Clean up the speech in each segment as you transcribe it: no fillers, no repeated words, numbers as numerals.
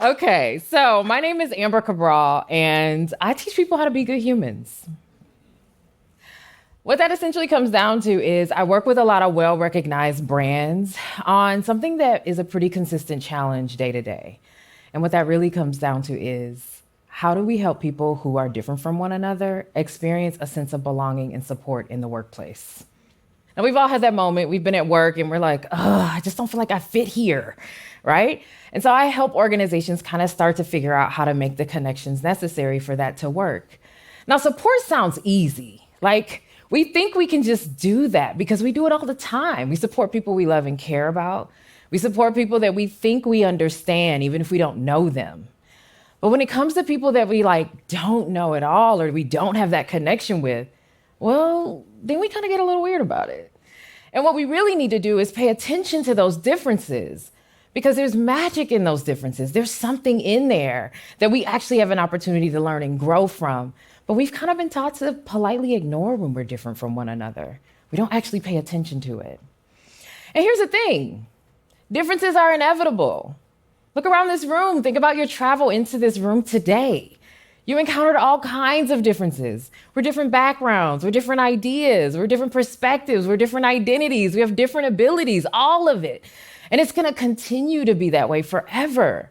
Okay, so my name is Amber Cabral, and I teach people how to be good humans. What that essentially comes down to is I work with a lot of well recognized brands on something that is a pretty consistent challenge day to day. And what that really comes down to is how do we help people who are different from one another experience a sense of belonging and support in the workplace? And we've all had that moment. We've been at work and we're like, oh, I just don't feel like I fit here, right? And so I help organizations kind of start to figure out how to make the connections necessary for that to work. Now, support sounds easy. Like, we think we can just do that because we do it all the time. We support people we love and care about. We support people that we think we understand, even if we don't know them. But when it comes to people that we don't know at all or we don't have that connection with, well, then we kind of get a little weird about it. And what we really need to do is pay attention to those differences because there's magic in those differences. There's something in there that we actually have an opportunity to learn and grow from. But we've kind of been taught to politely ignore when we're different from one another. We don't actually pay attention to it. And here's the thing, differences are inevitable. Look around this room. Think about your travel into this room today. You encountered all kinds of differences. We're different backgrounds, we're different ideas, we're different perspectives, we're different identities, we have different abilities, all of it. And it's gonna continue to be that way forever.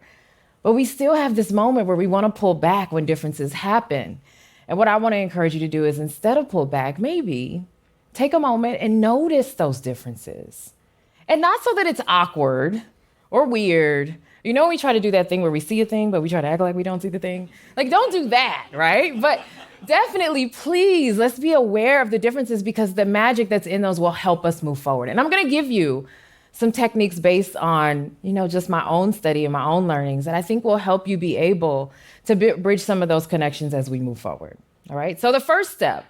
But we still have this moment where we wanna pull back when differences happen. And what I wanna encourage you to do is instead of pull back, maybe take a moment and notice those differences. And not so that it's awkward or weird. You know, we try to do that thing where we see a thing, but we try to act like we don't see the thing. Like, don't do that, right? But definitely, please, let's be aware of the differences because the magic that's in those will help us move forward. And I'm gonna give you some techniques based on, just my own study and my own learnings that I think will help you be able to bridge some of those connections as we move forward. All right, so the first step,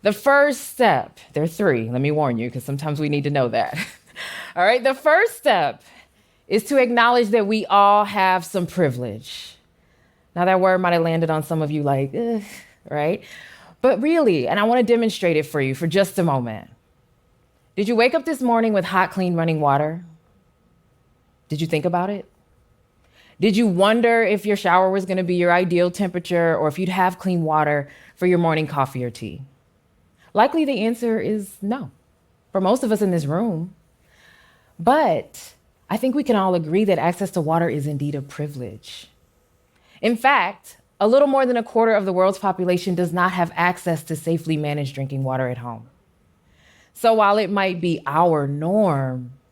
there are three, let me warn you, because sometimes we need to know that. All right, the first step is to acknowledge that we all have some privilege. Now, that word might have landed on some of you like, ugh, right? But really, and I want to demonstrate it for you for just a moment. Did you wake up this morning with hot, clean running water? Did you think about it? Did you wonder if your shower was going to be your ideal temperature or if you'd have clean water for your morning coffee or tea? Likely the answer is no, for most of us in this room. But I think we can all agree that access to water is indeed a privilege. In fact, a little more than a quarter of the world's population does not have access to safely managed drinking water at home. So while it might be our norm,